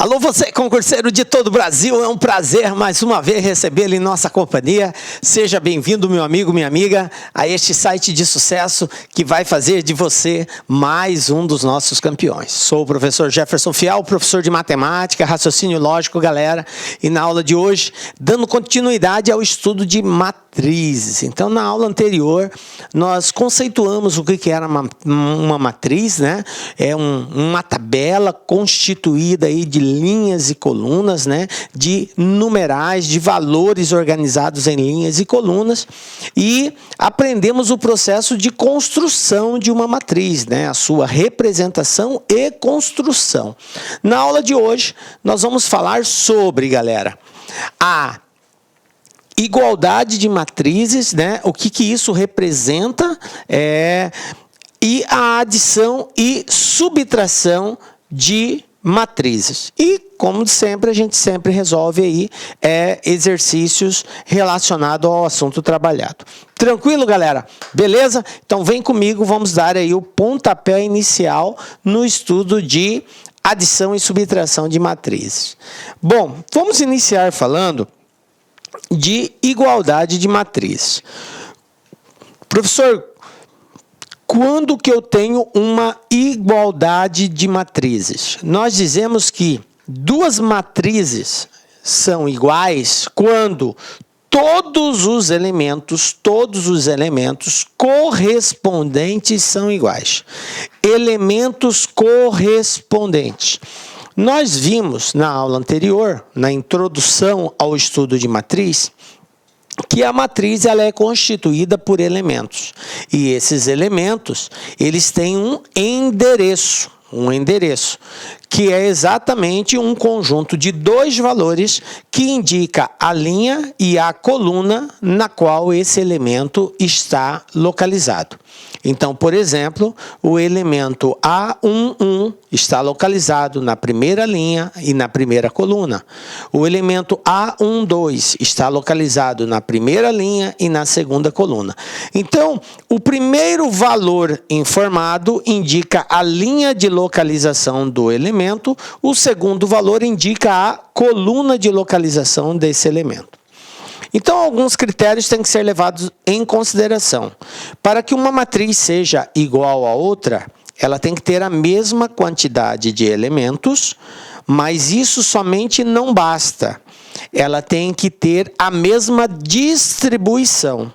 Alô, você concurseiro de todo o Brasil, é um prazer mais uma vez recebê-lo em nossa companhia. Seja bem-vindo, meu amigo, minha amiga, a este site de sucesso que vai fazer de você mais um dos nossos campeões. Sou o professor Jefferson Fial, professor de matemática, raciocínio lógico, galera, e na aula de hoje, dando continuidade ao estudo de matrizes. Então, na aula anterior, nós conceituamos o que era uma matriz, né? É uma tabela constituída aí de linhas e colunas, né? De numerais, de valores organizados em linhas e colunas, e aprendemos o processo de construção de uma matriz, né? A sua representação e construção. Na aula de hoje, nós vamos falar sobre, galera, a igualdade de matrizes, né? O que isso representa, e a adição e subtração de matrizes. E, como sempre, a gente sempre resolve aí exercícios relacionados ao assunto trabalhado. Tranquilo, galera? Beleza? Então vem comigo, vamos dar aí o pontapé inicial no estudo de adição e subtração de matrizes. Bom, vamos iniciar falando de igualdade de matriz. Professor, quando que eu tenho uma igualdade de matrizes? Nós dizemos que duas matrizes são iguais quando todos os elementos correspondentes são iguais. Elementos correspondentes. Nós vimos na aula anterior, na introdução ao estudo de matriz, que a matriz ela é constituída por elementos. E esses elementos, eles têm um endereço, que é exatamente um conjunto de dois valores que indica a linha e a coluna na qual esse elemento está localizado. Então, por exemplo, o elemento A11 está localizado na primeira linha e na primeira coluna. O elemento A12 está localizado na primeira linha e na segunda coluna. Então, o primeiro valor informado indica a linha de localização do elemento, o segundo valor indica a coluna de localização desse elemento. Então, alguns critérios têm que ser levados em consideração. Para que uma matriz seja igual a outra, ela tem que ter a mesma quantidade de elementos, mas isso somente não basta. Ela tem que ter a mesma distribuição,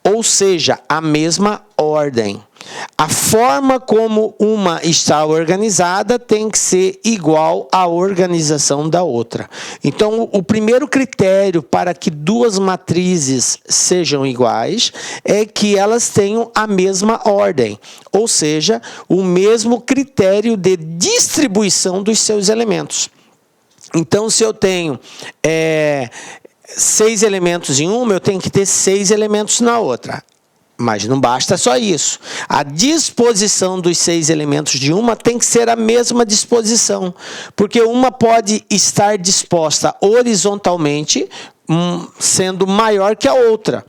ou seja, a mesma ordem. A forma como uma está organizada tem que ser igual à organização da outra. Então, o primeiro critério para que duas matrizes sejam iguais é que elas tenham a mesma ordem, ou seja, o mesmo critério de distribuição dos seus elementos. Então, se eu tenho 6 elementos em uma, eu tenho que ter 6 elementos na outra. Mas não basta só isso. A disposição dos 6 elementos de uma tem que ser a mesma disposição, porque uma pode estar disposta horizontalmente, sendo maior que a outra,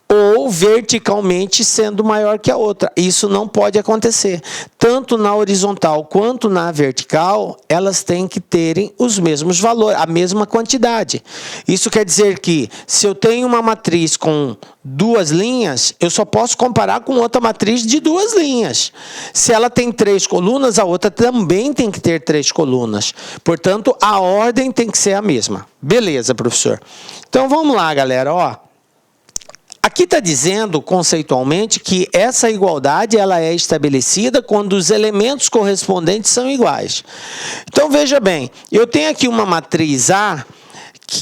ou verticalmente sendo maior que a outra. Isso não pode acontecer. Tanto na horizontal quanto na vertical, elas têm que terem os mesmos valores, a mesma quantidade. Isso quer dizer que, se eu tenho uma matriz com 2 linhas, eu só posso comparar com outra matriz de 2 linhas. Se ela tem 3 colunas, a outra também tem que ter 3 colunas. Portanto, a ordem tem que ser a mesma. Beleza, professor? Então, vamos lá, galera. Aqui está dizendo, conceitualmente, que essa igualdade ela é estabelecida quando os elementos correspondentes são iguais. Então, veja bem, eu tenho aqui uma matriz A,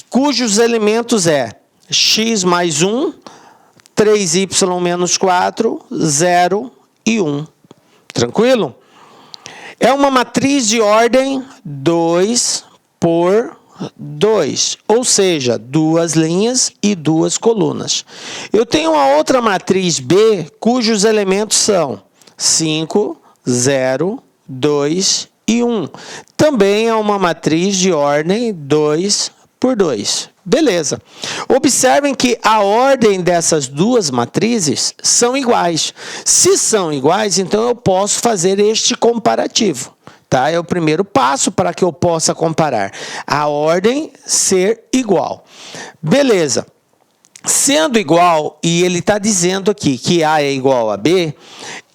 cujos elementos é x mais 1, 3y menos 4, 0 e 1. Tranquilo? É uma matriz de ordem 2 por 2, ou seja, 2 linhas e 2 colunas. Eu tenho uma outra matriz B, cujos elementos são 5, 0, 2 e 1. Também é uma matriz de ordem 2 por 2. Beleza. Observem que a ordem dessas duas matrizes são iguais. Se são iguais, então eu posso fazer este comparativo. tá? É o primeiro passo para que eu possa comparar. A ordem ser igual. Beleza. Sendo igual, e ele está dizendo aqui que A é igual a B,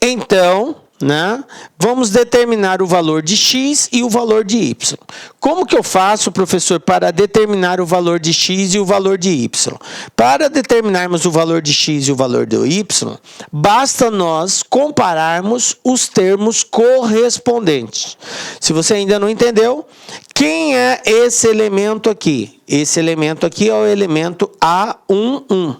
então, né, vamos determinar o valor de x e o valor de y. Como que eu faço, professor, para determinar o valor de x e o valor de y? Para determinarmos o valor de x e o valor de y, basta nós compararmos os termos correspondentes. Se você ainda não entendeu, quem é esse elemento aqui? Esse elemento aqui é o elemento A11.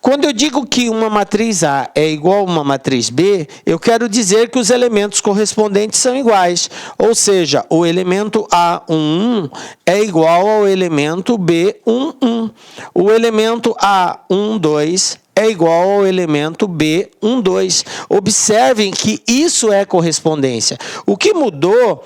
Quando eu digo que uma matriz A é igual a uma matriz B, eu quero dizer que os elementos correspondentes são iguais. Ou seja, o elemento A11 é igual ao elemento B11. O elemento A12 é igual ao elemento B12. Observem que isso é correspondência. O que mudou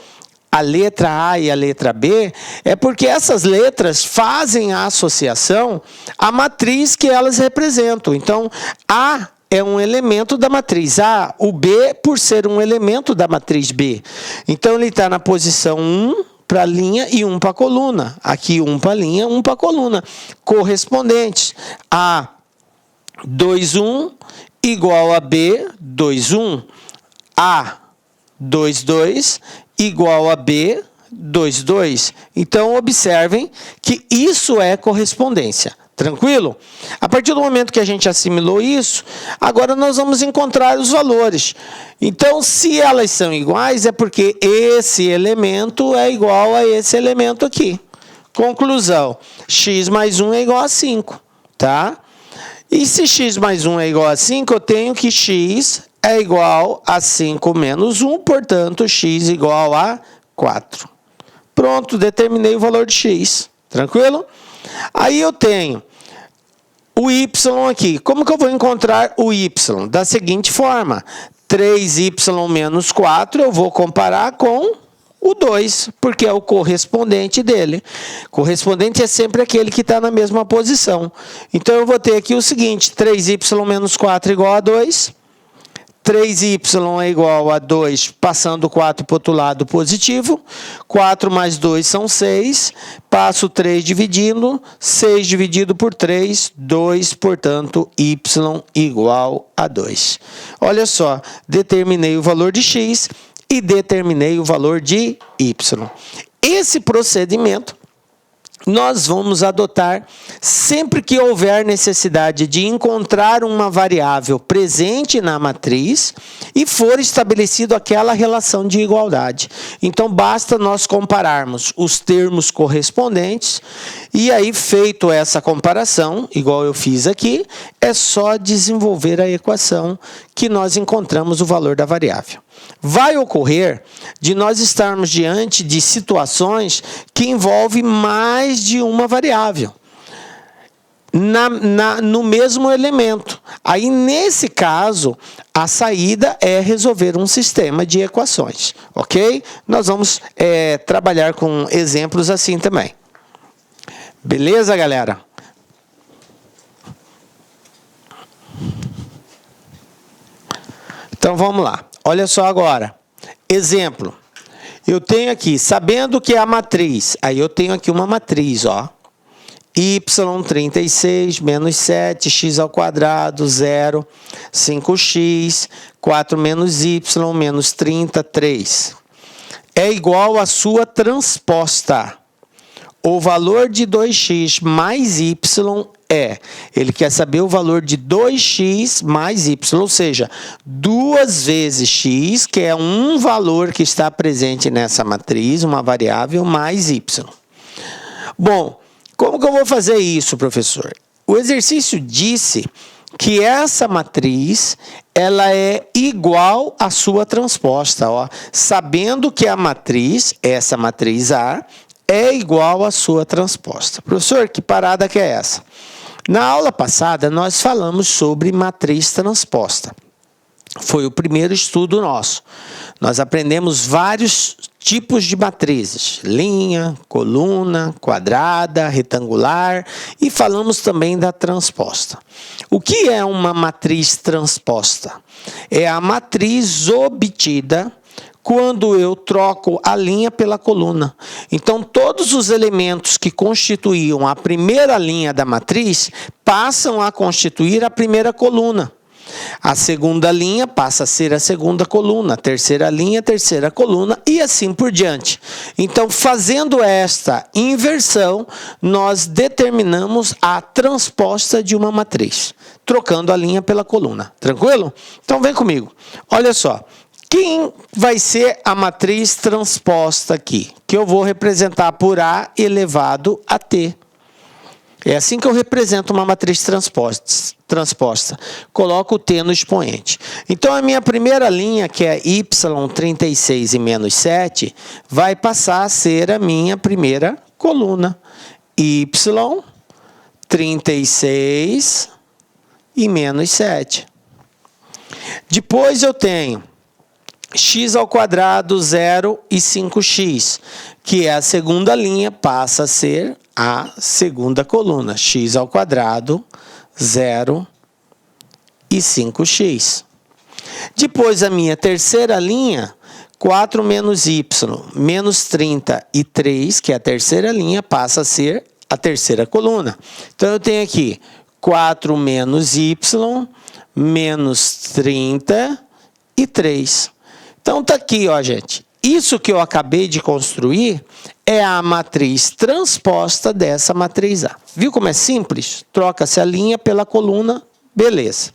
a letra A e a letra B é porque essas letras fazem a associação à matriz que elas representam. Então, A é um elemento da matriz A, o B por ser um elemento da matriz B. Então, ele está na posição 1 para a linha e 1 para a coluna. Aqui 1 para a linha, 1 para a coluna. Correspondentes. A21 igual a B21. A22 igual a B22. Então, observem que isso é correspondência. Tranquilo? A partir do momento que a gente assimilou isso, agora nós vamos encontrar os valores. Então, se elas são iguais, é porque esse elemento é igual a esse elemento aqui. Conclusão, x mais 1 é igual a 5, tá? E se x mais 1 é igual a 5, eu tenho que x é igual a 5 menos 1, portanto, x igual a 4. Pronto, determinei o valor de x. Tranquilo? Aí eu tenho o y aqui. Como que eu vou encontrar o y? Da seguinte forma, 3y menos 4 eu vou comparar com o 2, porque é o correspondente dele. Correspondente é sempre aquele que está na mesma posição. Então, eu vou ter aqui o seguinte, 3y menos 4 igual a 2. 3y é igual a 2, passando o 4 para o outro lado positivo. 4 mais 2 são 6. Passo 3 dividindo. 6 dividido por 3, 2. Portanto, y igual a 2. Olha só, determinei o valor de x e determinei o valor de y. Esse procedimento nós vamos adotar sempre que houver necessidade de encontrar uma variável presente na matriz e for estabelecido aquela relação de igualdade. Então, basta nós compararmos os termos correspondentes e aí, feito essa comparação, igual eu fiz aqui, é só desenvolver a equação que nós encontramos o valor da variável. Vai ocorrer de nós estarmos diante de situações que envolvem mais de uma variável no mesmo elemento. Aí, nesse caso, a saída é resolver um sistema de equações, ok? Nós vamos trabalhar com exemplos assim também. Beleza, galera? Então, vamos lá. Olha só agora. Exemplo. Eu tenho aqui, sabendo que é a matriz, aí eu tenho aqui uma matriz, ó. y36 menos 7, x ao quadrado, 0, 5x, 4 menos y, menos 30, 3. É igual à sua transposta. O valor de 2x mais y ele quer saber o valor de 2x mais y, ou seja, 2 vezes x, que é um valor que está presente nessa matriz, uma variável, mais y. Bom, como que eu vou fazer isso, professor? O exercício disse que essa matriz ela é igual à sua transposta, ó, sabendo que a matriz, essa matriz A, é igual à sua transposta. Professor, que parada que é essa? Na aula passada, nós falamos sobre matriz transposta. Foi o primeiro estudo nosso. Nós aprendemos vários tipos de matrizes. Linha, coluna, quadrada, retangular. E falamos também da transposta. O que é uma matriz transposta? É a matriz obtida quando eu troco a linha pela coluna. Então, todos os elementos que constituíam a primeira linha da matriz passam a constituir a primeira coluna. A segunda linha passa a ser a segunda coluna, a terceira linha, a terceira coluna e assim por diante. Então, fazendo esta inversão, nós determinamos a transposta de uma matriz, trocando a linha pela coluna. Tranquilo? Então, vem comigo. Olha só. Quem vai ser a matriz transposta aqui? Que eu vou representar por A elevado a T. É assim que eu represento uma matriz transposta. Coloco o T no expoente. Então, a minha primeira linha, que é y 36 e menos 7, vai passar a ser a minha primeira coluna. Y 36 e menos 7. Depois eu tenho x ao quadrado, 0 e 5x, que é a segunda linha, passa a ser a segunda coluna. X ao quadrado, 0 e 5x. Depois, a minha terceira linha, 4 menos y, menos 33, que é a terceira linha, passa a ser a terceira coluna. Então, eu tenho aqui 4 menos y, menos 33. Então, tá aqui, ó, gente. Isso que eu acabei de construir é a matriz transposta dessa matriz A. Viu como é simples? Troca-se a linha pela coluna, beleza.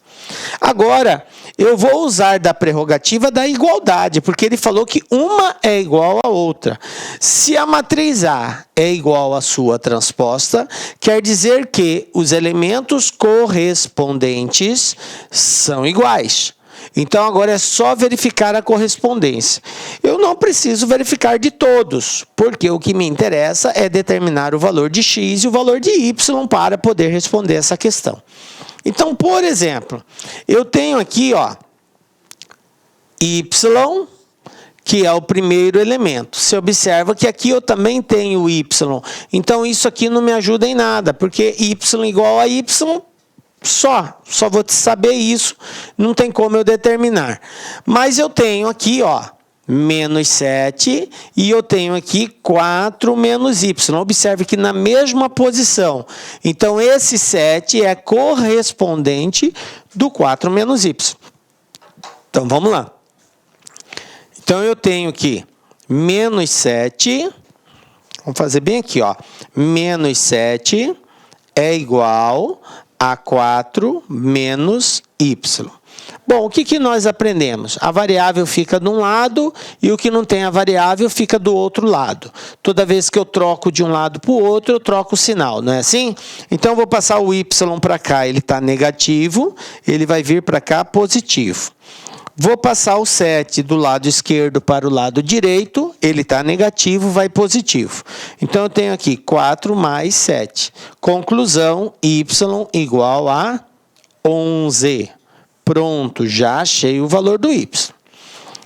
Agora, eu vou usar da prerrogativa da igualdade, porque ele falou que uma é igual à outra. Se a matriz A é igual à sua transposta, quer dizer que os elementos correspondentes são iguais. Então, agora é só verificar a correspondência. Eu não preciso verificar de todos, porque o que me interessa é determinar o valor de x e o valor de y para poder responder essa questão. Então, por exemplo, eu tenho aqui, ó, y, que é o primeiro elemento. Você observa que aqui eu também tenho y. Então, isso aqui não me ajuda em nada, porque y igual a y, só vou saber isso, não tem como eu determinar. Mas eu tenho aqui, ó, menos 7 e eu tenho aqui 4 menos y. Observe que na mesma posição. Então, esse 7 é correspondente do 4 menos y. Então, vamos lá. Então, eu tenho aqui menos 7, vamos fazer bem aqui, ó, menos 7 é igual a 4 menos y. Bom, o que nós aprendemos? A variável fica de um lado e o que não tem a variável fica do outro lado. Toda vez que eu troco de um lado para o outro, eu troco o sinal, não é assim? Então, eu vou passar o y para cá, ele está negativo, ele vai vir para cá positivo. Vou passar o 7 do lado esquerdo para o lado direito, ele está negativo, vai positivo. Então, eu tenho aqui 4 mais 7. Conclusão, y igual a 11. Pronto, já achei o valor do y.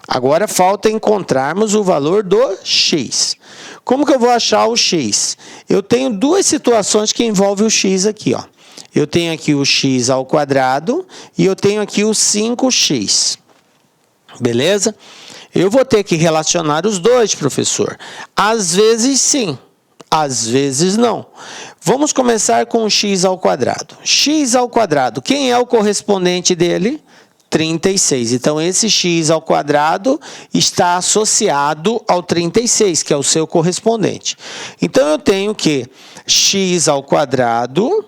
Agora, falta encontrarmos o valor do x. Como que eu vou achar o x? Eu tenho duas situações que envolvem o x aqui, ó. Eu tenho aqui o x ao quadrado e eu tenho aqui o 5x. Beleza? Eu vou ter que relacionar os dois, professor. Às vezes sim, às vezes não. Vamos começar com o x ao quadrado. X ao quadrado, quem é o correspondente dele? 36. Então, esse x ao quadrado está associado ao 36, que é o seu correspondente. Então, eu tenho que x ao quadrado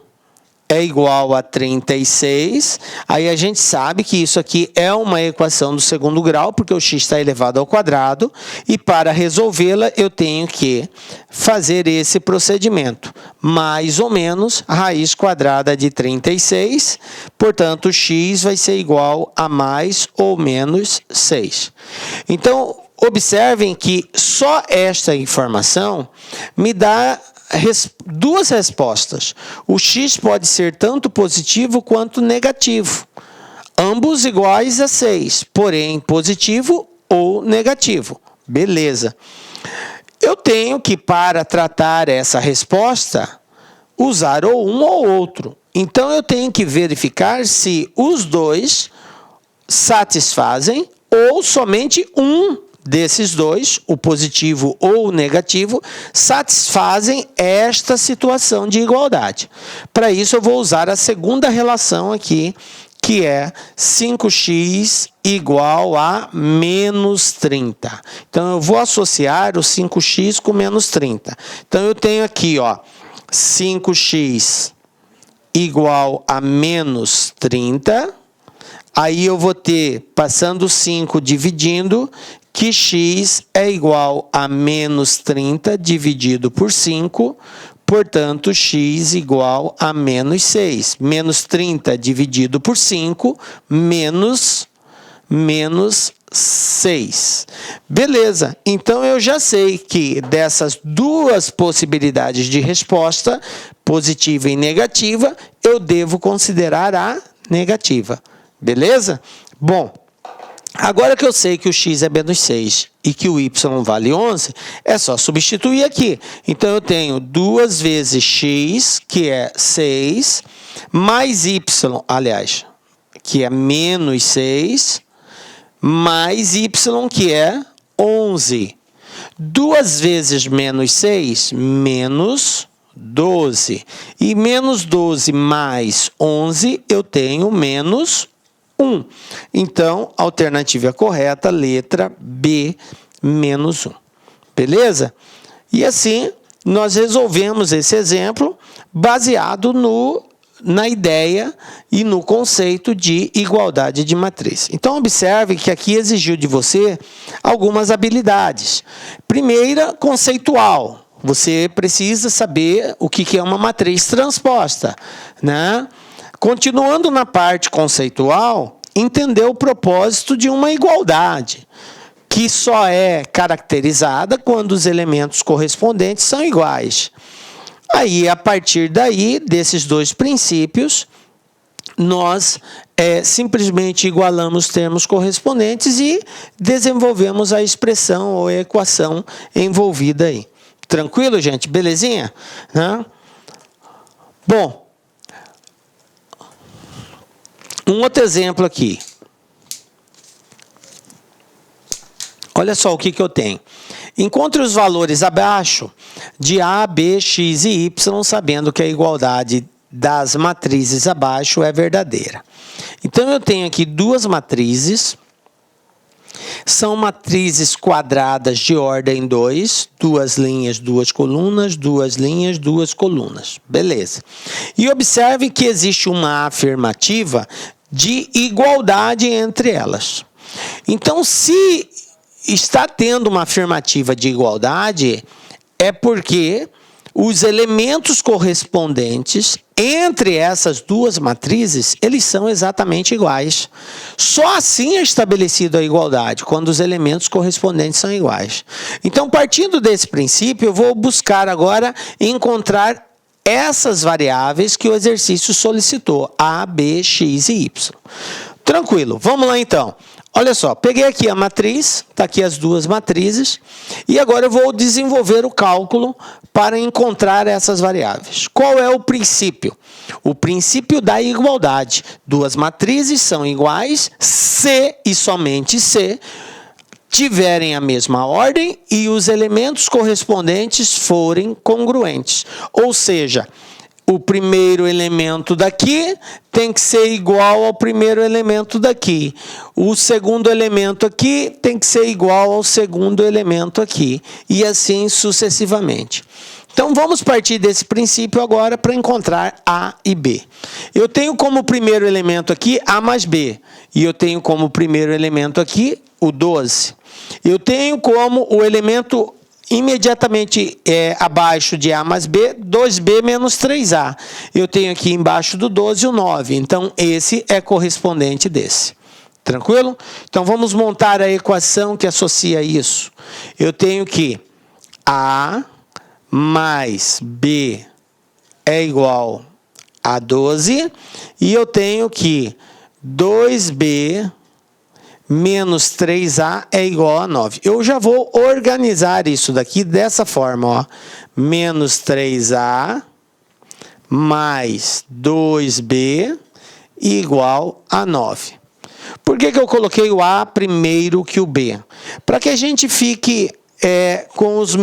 é igual a 36, aí a gente sabe que isso aqui é uma equação do segundo grau, porque o x está elevado ao quadrado, e para resolvê-la eu tenho que fazer esse procedimento. Mais ou menos a raiz quadrada de 36, portanto, x vai ser igual a mais ou menos 6. Então, observem que só esta informação me dá duas respostas. O x pode ser tanto positivo quanto negativo. Ambos iguais a 6, porém positivo ou negativo. Beleza. Eu tenho que, para tratar essa resposta, usar ou um ou outro. Então, eu tenho que verificar se os dois satisfazem ou somente um desses dois, o positivo ou o negativo, satisfazem esta situação de igualdade. Para isso, eu vou usar a segunda relação aqui, que é 5x igual a menos 30. Então, eu vou associar o 5x com menos 30. Então, eu tenho aqui, ó, 5x igual a menos 30. Aí, eu vou ter, passando 5 dividindo, que x é igual a menos 30 dividido por 5. Portanto, x igual a menos 6. Menos 30 dividido por 5, menos 6. Beleza, então eu já sei que dessas duas possibilidades de resposta, positiva e negativa, eu devo considerar a negativa. Beleza? Bom, agora que eu sei que o x é menos 6 e que o y vale 11, é só substituir aqui. Então, eu tenho 2 vezes x, que é 6, mais y, aliás, que é menos 6, mais y, que é 11. 2 vezes menos 6, menos 12. E menos 12 mais 11, eu tenho menos 1. Então, a alternativa correta, letra B, menos 1. Beleza? E assim, nós resolvemos esse exemplo baseado na ideia e no conceito de igualdade de matriz. Então, observe que aqui exigiu de você algumas habilidades. Primeira, conceitual. Você precisa saber o que é uma matriz transposta, né? Continuando na parte conceitual, entender o propósito de uma igualdade, que só é caracterizada quando os elementos correspondentes são iguais. Aí, a partir daí, desses dois princípios, nós simplesmente igualamos termos correspondentes e desenvolvemos a expressão ou a equação envolvida aí. Tranquilo, gente? Belezinha? Né? Bom, um outro exemplo aqui. Olha só o que eu tenho. Encontre os valores abaixo de A, B, X e Y, sabendo que a igualdade das matrizes abaixo é verdadeira. Então, eu tenho aqui duas matrizes. São matrizes quadradas de ordem 2, 2 linhas, 2 colunas, 2 linhas, 2 colunas. Beleza. E observe que existe uma afirmativa de igualdade entre elas. Então, se está tendo uma afirmativa de igualdade, é porque os elementos correspondentes entre essas duas matrizes, eles são exatamente iguais. Só assim é estabelecida a igualdade, quando os elementos correspondentes são iguais. Então, partindo desse princípio, eu vou buscar agora encontrar essas variáveis que o exercício solicitou, A, B, X e Y. Tranquilo, vamos lá então. Olha só, peguei aqui a matriz, está aqui as duas matrizes, e agora eu vou desenvolver o cálculo para encontrar essas variáveis. Qual é o princípio? O princípio da igualdade. Duas matrizes são iguais se e somente se tiverem a mesma ordem e os elementos correspondentes forem congruentes. Ou seja, o primeiro elemento daqui tem que ser igual ao primeiro elemento daqui. O segundo elemento aqui tem que ser igual ao segundo elemento aqui. E assim sucessivamente. Então, vamos partir desse princípio agora para encontrar A e B. Eu tenho como primeiro elemento aqui A mais B. E eu tenho como primeiro elemento aqui o 12. Eu tenho como o elemento imediatamente abaixo de A mais B, 2B menos 3A. Eu tenho aqui embaixo do 12 o 9. Então, esse é correspondente desse. Tranquilo? Então, vamos montar a equação que associa isso. Eu tenho que A mais B é igual a 12. E eu tenho que 2B menos 3A é igual a 9. Eu já vou organizar isso daqui dessa forma, ó. Menos 3A mais 2B igual a 9. Por que eu coloquei o A primeiro que o B? Para que a gente fique com as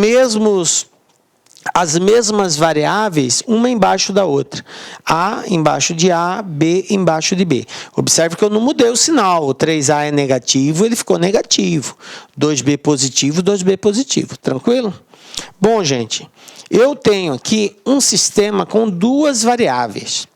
mesmas variáveis, uma embaixo da outra. A embaixo de A, B embaixo de B. Observe que eu não mudei o sinal. O 3A é negativo, ele ficou negativo. 2B positivo, 2B positivo. Tranquilo? Bom, gente, eu tenho aqui um sistema com duas variáveis.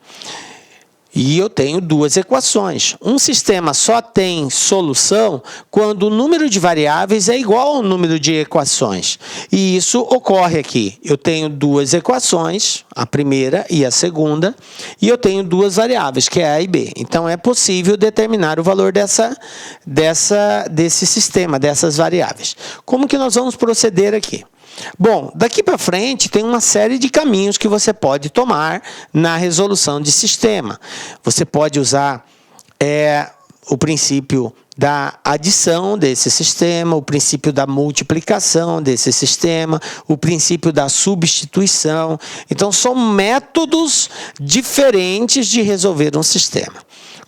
E eu tenho duas equações. Um sistema só tem solução quando o número de variáveis é igual ao número de equações. E isso ocorre aqui. Eu tenho duas equações, a primeira e a segunda, e eu tenho duas variáveis, que é A e B. Então, é possível determinar o valor desse sistema, dessas variáveis. Como que nós vamos proceder aqui? Bom, daqui para frente tem uma série de caminhos que você pode tomar na resolução de sistema. Você pode usar o princípio da adição desse sistema, o princípio da multiplicação desse sistema, o princípio da substituição. Então, são métodos diferentes de resolver um sistema.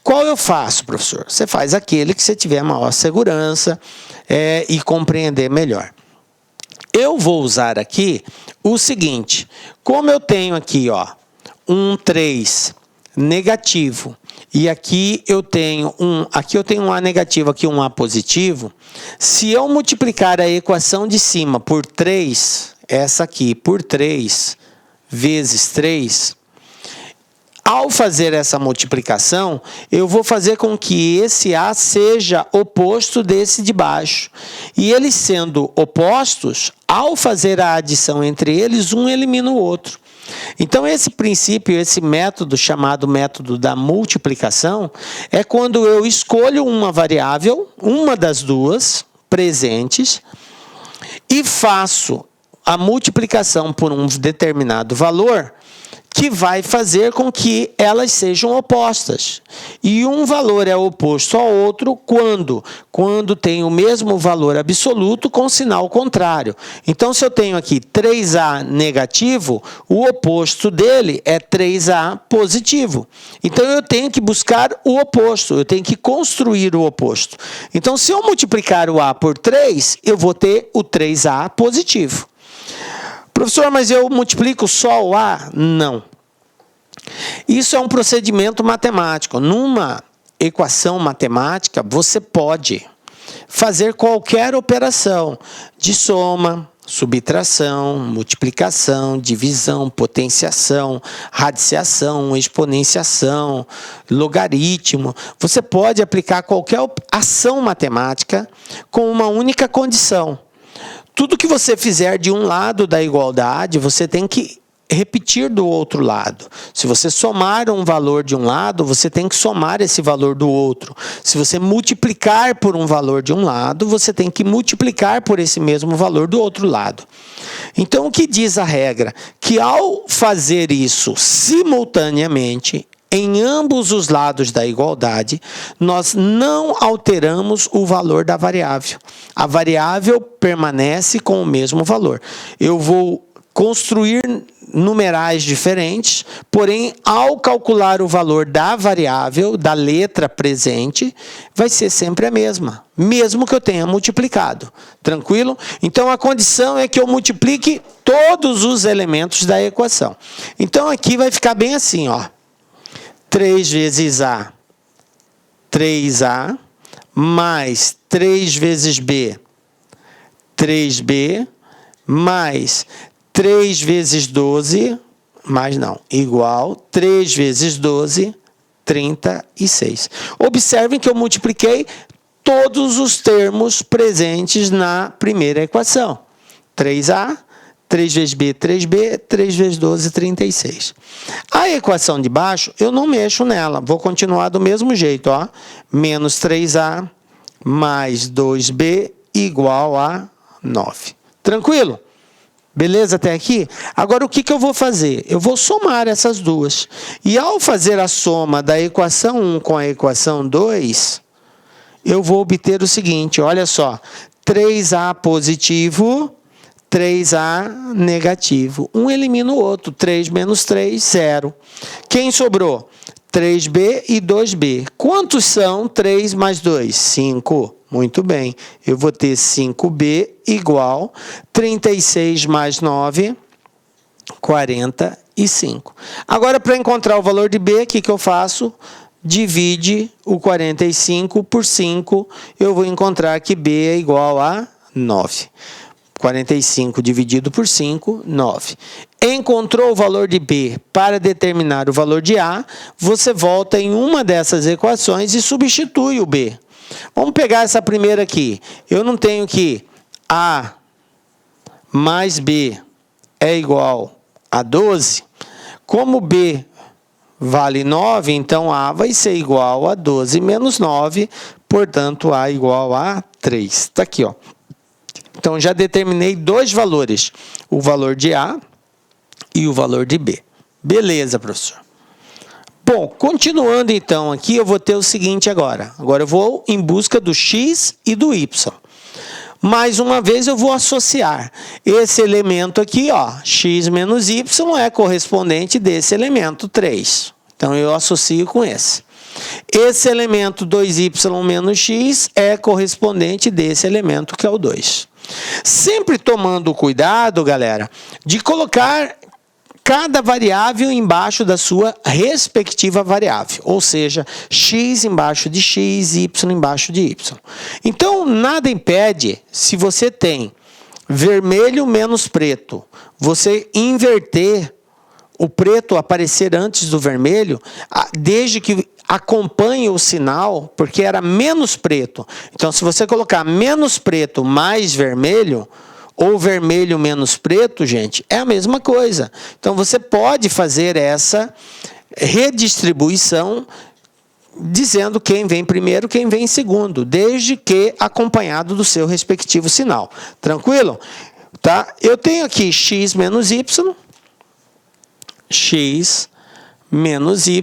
Qual eu faço, professor? Você faz aquele que você tiver maior segurança e compreender melhor. Eu vou usar aqui o seguinte, como eu tenho aqui, um 3 negativo, e aqui eu tenho um A negativo, aqui um A positivo, se eu multiplicar a equação de cima por 3, essa aqui por 3 vezes 3, ao fazer essa multiplicação, eu vou fazer com que esse A seja oposto desse de baixo. E eles sendo opostos, ao fazer a adição entre eles, um elimina o outro. Então, esse princípio, esse método chamado método da multiplicação, é quando eu escolho uma variável, uma das duas presentes, e faço a multiplicação por um determinado valor, que vai fazer com que elas sejam opostas. E um valor é oposto ao outro quando tem o mesmo valor absoluto com sinal contrário. Então, se eu tenho aqui 3A negativo, o oposto dele é 3A positivo. Então, eu tenho que buscar o oposto, eu tenho que construir o oposto. Então, se eu multiplicar o A por 3, eu vou ter o 3A positivo. Professor, mas eu multiplico só o A? Não. Isso é um procedimento matemático. Numa equação matemática, você pode fazer qualquer operação de soma, subtração, multiplicação, divisão, potenciação, radiciação, exponenciação, logaritmo. Você pode aplicar qualquer ação matemática com uma única condição. Tudo que você fizer de um lado da igualdade, você tem que repetir do outro lado. Se você somar um valor de um lado, você tem que somar esse valor do outro. Se você multiplicar por um valor de um lado, você tem que multiplicar por esse mesmo valor do outro lado. Então, o que diz a regra? Que ao fazer isso simultaneamente, em ambos os lados da igualdade, nós não alteramos o valor da variável. A variável permanece com o mesmo valor. Eu vou construir numerais diferentes, porém, ao calcular o valor da variável, da letra presente, vai ser sempre a mesma, mesmo que eu tenha multiplicado. Tranquilo? Então, a condição é que eu multiplique todos os elementos da equação. Então, aqui vai ficar bem assim, 3 vezes A, 3A, mais 3 vezes B, 3B, mais 3 vezes 12, mais não, igual 3 vezes 12, 36. Observem que eu multipliquei todos os termos presentes na primeira equação. 3A, 3 vezes B, 3B, 3 vezes 12, 36. A equação de baixo, eu não mexo nela. Vou continuar do mesmo jeito, Menos 3A mais 2B igual a 9. Tranquilo? Beleza até aqui? Agora, o que eu vou fazer? Eu vou somar essas duas. E ao fazer a soma da equação 1 com a equação 2, eu vou obter o seguinte, olha só. 3A positivo, 3A negativo. Um elimina o outro. 3 menos 3, 0. Quem sobrou? 3B e 2B. Quantos são 3 mais 2? 5. Muito bem. Eu vou ter 5B igual 36 mais 9, 45. Agora, para encontrar o valor de B, o que eu faço? Divide o 45 por 5. Eu vou encontrar que B é igual a 9. 45 dividido por 5, 9. Encontrou o valor de B para determinar o valor de A, você volta em uma dessas equações e substitui o B. Vamos pegar essa primeira aqui. Eu não tenho que A mais B é igual a 12. Como B vale 9, então A vai ser igual a 12 menos 9, portanto A igual a 3. Está aqui, ó. Então, já determinei dois valores, o valor de A e o valor de B. Beleza, professor. Bom, continuando então aqui, eu vou ter o seguinte agora. Agora eu vou em busca do X e do Y. Mais uma vez eu vou associar esse elemento aqui, ó, X menos Y é correspondente desse elemento 3. Então, eu associo com esse. Esse elemento 2y menos x é correspondente desse elemento que é o 2. Sempre tomando cuidado, galera, de colocar cada variável embaixo da sua respectiva variável, ou seja, x embaixo de x, y embaixo de y. Então, nada impede, se você tem vermelho menos preto, você inverter o preto aparecer antes do vermelho, desde que acompanhe o sinal, porque era menos preto. Então, se você colocar menos preto mais vermelho, ou vermelho menos preto, gente, é a mesma coisa. Então, você pode fazer essa redistribuição dizendo quem vem primeiro, quem vem segundo, desde que acompanhado do seu respectivo sinal. Tranquilo? Tá? Eu tenho aqui x menos y, x menos y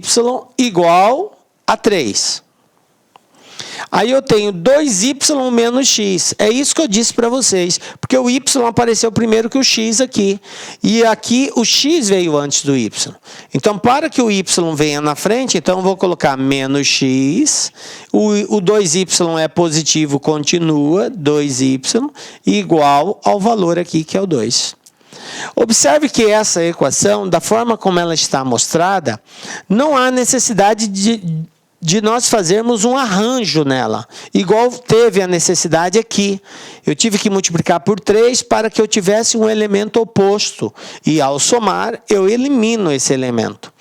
igual a 3. Aí eu tenho 2y menos x. É isso que eu disse para vocês. Porque o y apareceu primeiro que o x aqui. E aqui o x veio antes do y. Então, para que o y venha na frente, então eu vou colocar menos x. O 2y é positivo, continua, 2y, igual ao valor aqui, que é o 2. Observe que essa equação, da forma como ela está mostrada, não há necessidade de nós fazermos um arranjo nela, igual teve a necessidade aqui. Eu tive que multiplicar por 3 para que eu tivesse um elemento oposto, e ao somar, eu elimino esse elemento.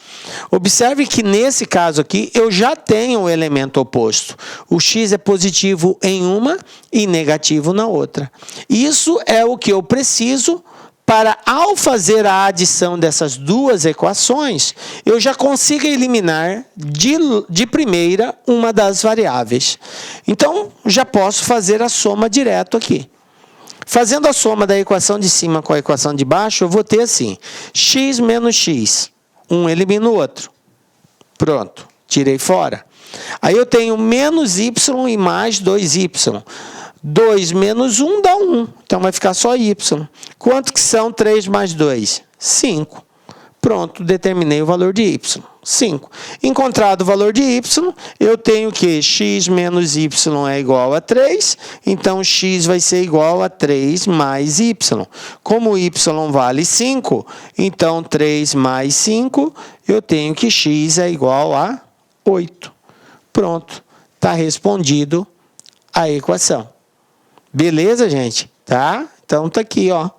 Observe que nesse caso aqui, eu já tenho o elemento oposto. O x é positivo em uma e negativo na outra. Isso é o que eu preciso para, ao fazer a adição dessas duas equações, eu já consiga eliminar de primeira uma das variáveis. Então, já posso fazer a soma direto aqui. Fazendo a soma da equação de cima com a equação de baixo, eu vou ter assim, x menos x, um elimina o outro. Pronto, tirei fora. Aí eu tenho menos y e mais 2y. 2 menos 1 dá 1. Então, vai ficar só y. Quanto que são 3 mais 2? 5. Pronto, determinei o valor de y. 5. Encontrado o valor de y, eu tenho que x menos y é igual a 3. Então, x vai ser igual a 3 mais y. Como y vale 5, então 3 mais 5, eu tenho que x é igual a 8. Pronto, está respondido a equação. Beleza, gente? Tá? Então, tá aqui, ó.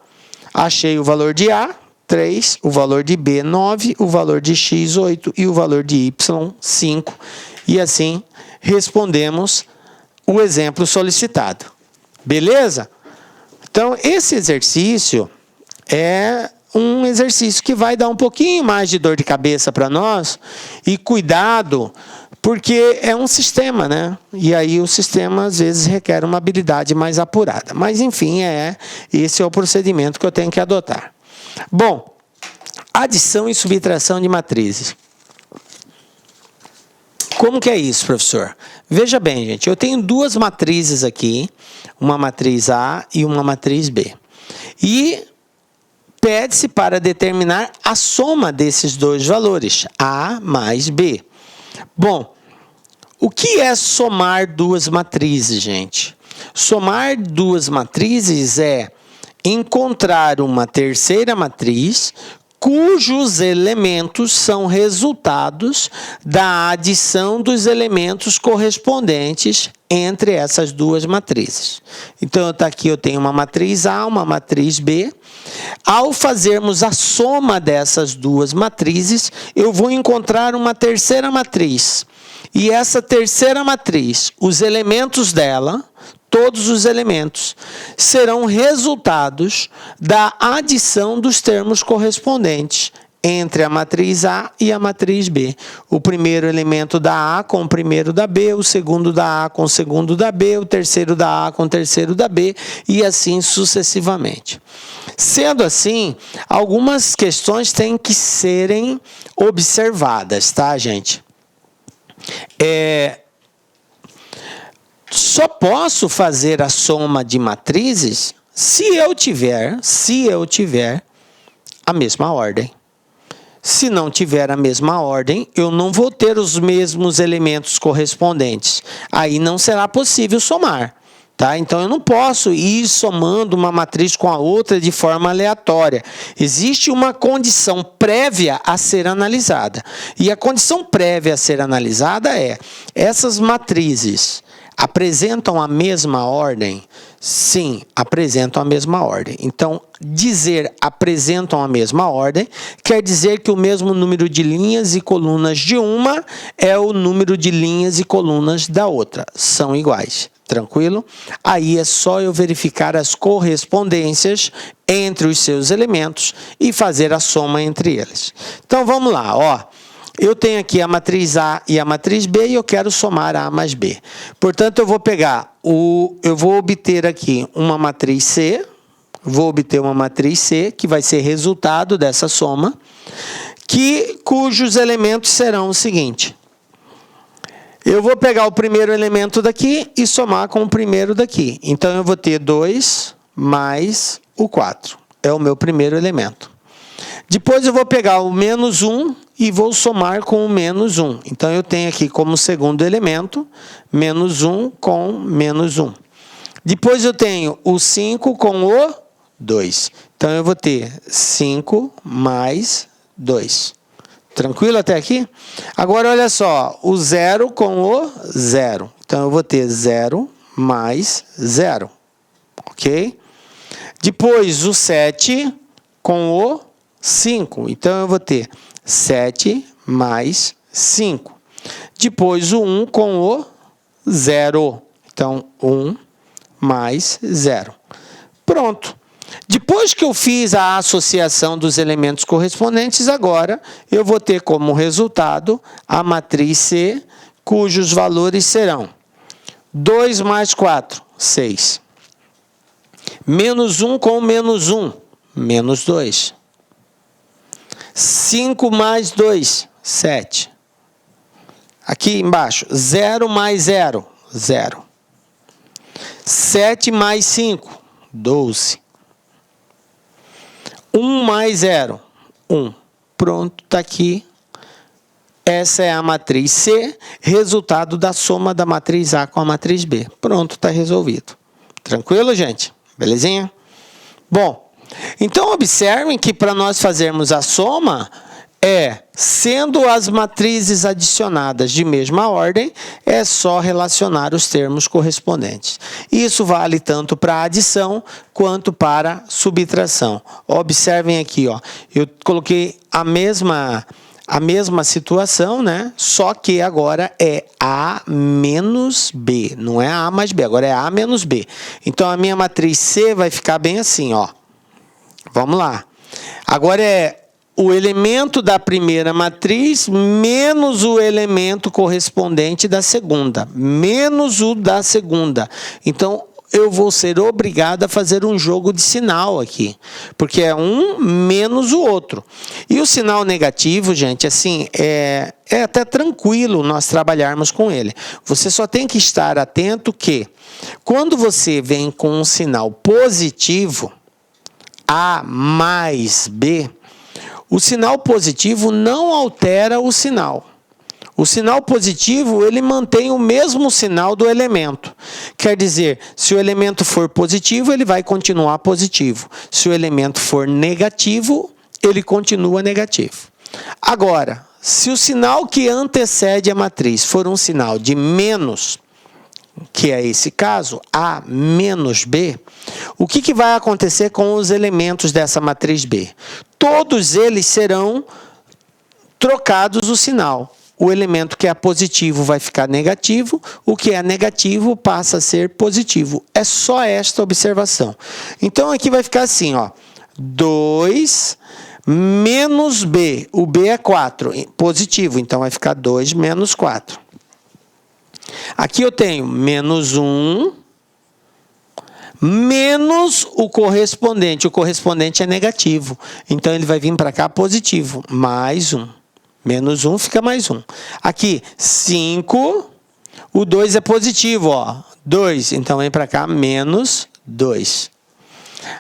Achei o valor de A, 3, o valor de B, 9, o valor de X, 8 e o valor de Y, 5. E assim, respondemos o exemplo solicitado. Beleza? Então, esse exercício é um exercício que vai dar um pouquinho mais de dor de cabeça para nós. E cuidado, porque é um sistema, né? E aí o sistema, às vezes, requer uma habilidade mais apurada. Mas, enfim, esse é o procedimento que eu tenho que adotar. Bom, adição e subtração de matrizes. Como que é isso, professor? Veja bem, gente, eu tenho duas matrizes aqui, uma matriz A e uma matriz B. E pede-se para determinar a soma desses dois valores, A mais B. Bom, o que é somar duas matrizes, gente? Somar duas matrizes é encontrar uma terceira matriz cujos elementos são resultados da adição dos elementos correspondentes entre essas duas matrizes. Então, aqui eu tenho uma matriz A, uma matriz B. Ao fazermos a soma dessas duas matrizes, eu vou encontrar uma terceira matriz. E essa terceira matriz, os elementos dela, todos os elementos, serão resultados da adição dos termos correspondentes entre a matriz A e a matriz B. O primeiro elemento da A com o primeiro da B, o segundo da A com o segundo da B, o terceiro da A com o terceiro da B, e assim sucessivamente. Sendo assim, algumas questões têm que serem observadas, tá, gente? Só posso fazer a soma de matrizes se eu tiver a mesma ordem. Se não tiver a mesma ordem, eu não vou ter os mesmos elementos correspondentes. Aí não será possível somar. Tá? Então, eu não posso ir somando uma matriz com a outra de forma aleatória. Existe uma condição prévia a ser analisada. E a condição prévia a ser analisada é: essas matrizes apresentam a mesma ordem? Sim, apresentam a mesma ordem. Então, dizer apresentam a mesma ordem quer dizer que o mesmo número de linhas e colunas de uma é o número de linhas e colunas da outra. São iguais. Tranquilo? Aí é só eu verificar as correspondências entre os seus elementos e fazer a soma entre eles. Então, vamos lá, ó. Eu tenho aqui a matriz A e a matriz B e eu quero somar A mais B. Portanto, eu vou obter aqui uma matriz C, que vai ser resultado dessa soma, cujos elementos serão o seguinte. Eu vou pegar o primeiro elemento daqui e somar com o primeiro daqui. Então, eu vou ter 2 mais o 4. É o meu primeiro elemento. Depois, eu vou pegar o menos 1 e vou somar com o menos 1. Então, eu tenho aqui como segundo elemento, menos 1 com menos 1. Depois, eu tenho o 5 com o 2. Então, eu vou ter 5 mais 2. Tranquilo até aqui? Agora, olha só, o 0 com o 0. Então, eu vou ter 0 mais 0. Ok? Depois, o 7 com o 5. Então, eu vou ter 7 mais 5. Depois, o 1 com o 0. Então, 1 mais 0. Pronto. Depois que eu fiz a associação dos elementos correspondentes, agora eu vou ter como resultado a matriz C, cujos valores serão 2 mais 4, 6. Menos 1 com menos 1, menos 2. 5 mais 2, 7. Aqui embaixo, 0 mais 0, 0. 7 mais 5, 12. 1 mais 0, 1. Pronto, está aqui. Essa é a matriz C, resultado da soma da matriz A com a matriz B. Pronto, está resolvido. Tranquilo, gente? Belezinha? Bom, então observem que para nós fazermos a soma, sendo as matrizes adicionadas de mesma ordem, é só relacionar os termos correspondentes. Isso vale tanto para adição quanto para subtração. Observem aqui, ó, eu coloquei a mesma situação, né? Só que agora é A menos B, não é A mais B, agora é A menos B. Então, a minha matriz C vai ficar bem assim, ó. Vamos lá. Agora é o elemento da primeira matriz menos o elemento correspondente da segunda, menos o da segunda. Então, eu vou ser obrigado a fazer um jogo de sinal aqui, porque é um menos o outro. E o sinal negativo, gente, assim, é até tranquilo nós trabalharmos com ele. Você só tem que estar atento que, quando você vem com um sinal positivo, A mais B, o sinal positivo não altera o sinal. O sinal positivo, ele mantém o mesmo sinal do elemento. Quer dizer, se o elemento for positivo, ele vai continuar positivo. Se o elemento for negativo, ele continua negativo. Agora, se o sinal que antecede a matriz for um sinal de menos, que é esse caso, A menos B, o que vai acontecer com os elementos dessa matriz B? Todos eles serão trocados o sinal. O elemento que é positivo vai ficar negativo, o que é negativo passa a ser positivo. É só esta observação. Então, aqui vai ficar assim, ó, 2 menos B. O B é 4, positivo, então vai ficar 2 menos 4. Aqui eu tenho menos 1, menos o correspondente. O correspondente é negativo, então ele vai vir para cá positivo, mais 1. Menos 1 fica mais 1. Aqui, 5, o 2 é positivo, ó, 2, então vem para cá menos 2.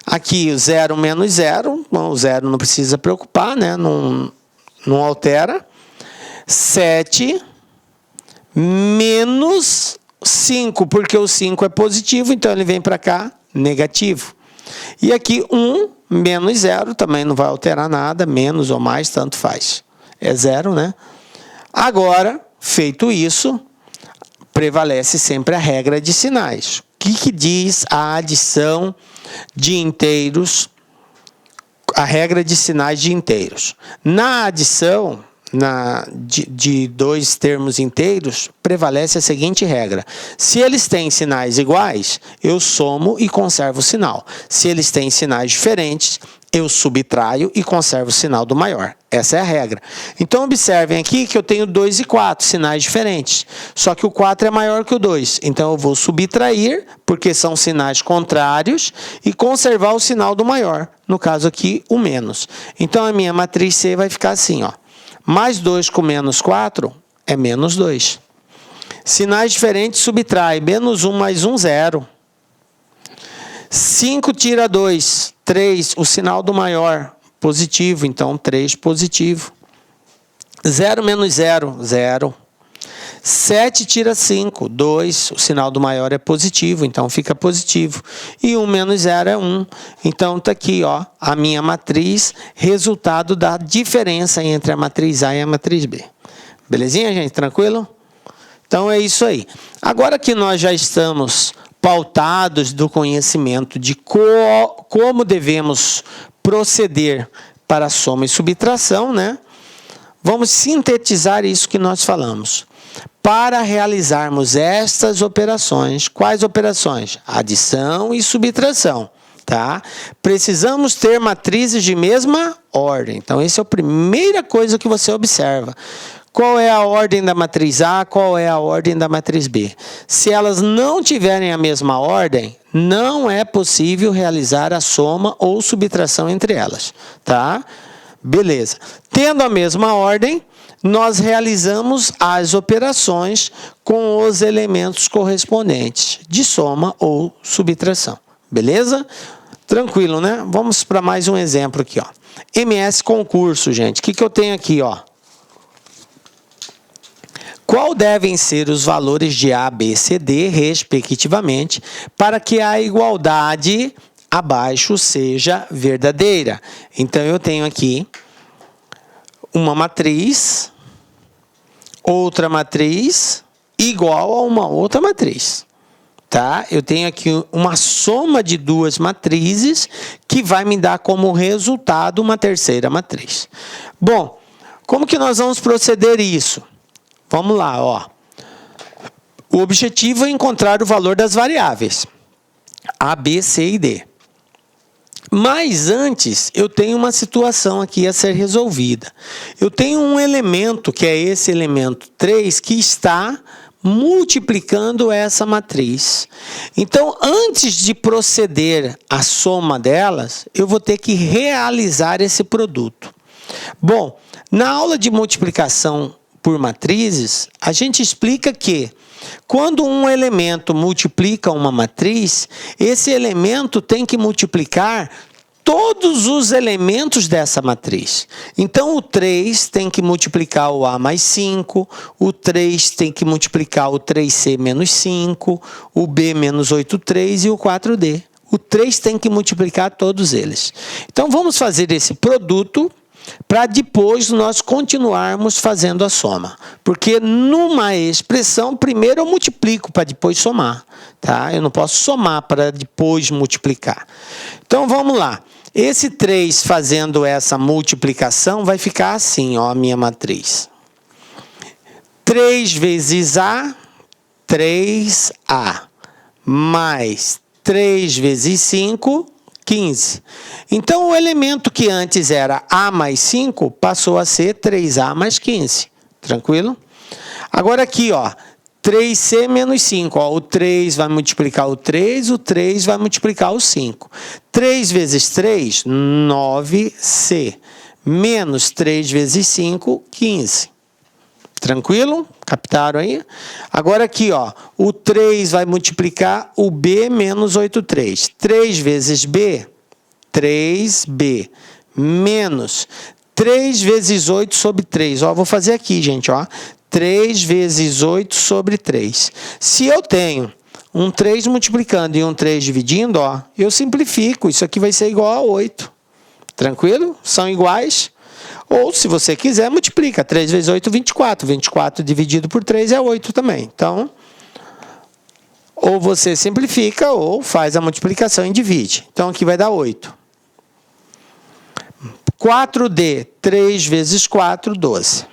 Aqui, o 0 menos 0, bom, o 0 não precisa preocupar, né? Não altera. 7 menos 5, porque o 5 é positivo, então ele vem para cá negativo. E aqui, 1 menos 0, também não vai alterar nada, menos ou mais, tanto faz. É 0, né? Agora, feito isso, prevalece sempre a regra de sinais. O que diz a adição de inteiros, a regra de sinais de inteiros? Na adição de dois termos inteiros, prevalece a seguinte regra. Se eles têm sinais iguais, eu somo e conservo o sinal. Se eles têm sinais diferentes, eu subtraio e conservo o sinal do maior. Essa é a regra. Então, observem aqui que eu tenho 2 e 4, sinais diferentes. Só que o 4 é maior que o 2. Então, eu vou subtrair, porque são sinais contrários, e conservar o sinal do maior. No caso aqui, o menos. Então, a minha matriz C vai ficar assim, ó. Mais 2 com menos 4 é menos 2. Sinais diferentes, subtrai. Menos 1 mais 1, 0. 5 tira 2, 3, o sinal do maior, positivo, então 3 positivo. 0 menos 0, 0. 7 tira 5, 2, o sinal do maior é positivo, então fica positivo. E 1 menos 0 é 1. Então está aqui, ó, a minha matriz, resultado da diferença entre a matriz A e a matriz B. Belezinha, gente? Tranquilo? Então é isso aí. Agora que nós já estamos pautados do conhecimento de como devemos proceder para a soma e subtração, né? Vamos sintetizar isso que nós falamos. Para realizarmos estas operações, quais operações? Adição e subtração, tá? Precisamos ter matrizes de mesma ordem. Então, essa é a primeira coisa que você observa. Qual é a ordem da matriz A, qual é a ordem da matriz B? Se elas não tiverem a mesma ordem, não é possível realizar a soma ou subtração entre elas, tá? Beleza. Tendo a mesma ordem, nós realizamos as operações com os elementos correspondentes de soma ou subtração. Beleza? Tranquilo, né? Vamos para mais um exemplo aqui, ó. MS concurso, gente. O que eu tenho aqui, ó? Qual devem ser os valores de A, B, C, D, respectivamente, para que a igualdade abaixo seja verdadeira? Então, eu tenho aqui uma matriz, outra matriz, igual a uma outra matriz. Tá? Eu tenho aqui uma soma de duas matrizes que vai me dar como resultado uma terceira matriz. Bom, como que nós vamos proceder isso? Vamos lá, ó. O objetivo é encontrar o valor das variáveis A, B, C e D. Mas antes, eu tenho uma situação aqui a ser resolvida. Eu tenho um elemento, que é esse elemento 3, que está multiplicando essa matriz. Então, antes de proceder à soma delas, eu vou ter que realizar esse produto. Bom, na aula de multiplicação por matrizes, a gente explica que quando um elemento multiplica uma matriz, esse elemento tem que multiplicar todos os elementos dessa matriz. Então, o 3 tem que multiplicar o A mais 5, o 3 tem que multiplicar o 3C menos 5, o B menos 8,3 e o 4D. O 3 tem que multiplicar todos eles. Então, vamos fazer esse produto para depois nós continuarmos fazendo a soma. Porque numa expressão, primeiro eu multiplico para depois somar. Tá? Eu não posso somar para depois multiplicar. Então, vamos lá. Esse 3 fazendo essa multiplicação vai ficar assim, ó, a minha matriz. 3 vezes A, 3A, mais 3 vezes 5, 15. Então, o elemento que antes era A mais 5 passou a ser 3A mais 15. Tranquilo? Agora aqui, ó, 3C menos 5. Ó, o 3 vai multiplicar o 3 vai multiplicar o 5. 3 vezes 3, 9C. Menos 3 vezes 5, 15. Tranquilo? Captaram aí? Agora aqui, ó, o 3 vai multiplicar o B menos 8,3. 3 vezes B, 3B, menos 3 vezes 8 sobre 3. Ó, vou fazer aqui, gente, ó. 3 vezes 8 sobre 3. Se eu tenho um 3 multiplicando e um 3 dividindo, ó, eu simplifico. Isso aqui vai ser igual a 8. Tranquilo? São iguais? Ou, se você quiser, multiplica. 3 vezes 8, 24. 24 dividido por 3 é 8 também. Então, ou você simplifica, ou faz a multiplicação e divide. Então, aqui vai dar 8. 4D. 3 vezes 4, 12.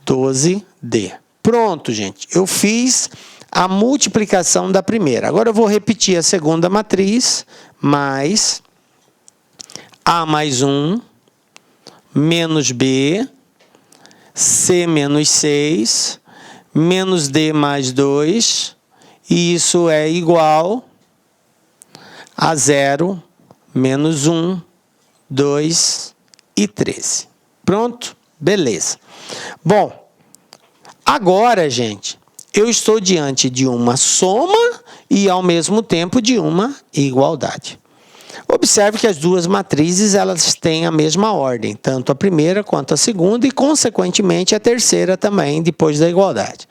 12D. Pronto, gente. Eu fiz a multiplicação da primeira. Agora, eu vou repetir a segunda matriz, mais A mais 1, menos B, C menos 6, menos D mais 2, e isso é igual a 0, menos 1, 2 e 13. Pronto? Beleza. Bom, agora, gente, eu estou diante de uma soma e, ao mesmo tempo, de uma igualdade. Observe que as duas matrizes elas têm a mesma ordem, tanto a primeira quanto a segunda e, consequentemente, a terceira também, depois da igualdade.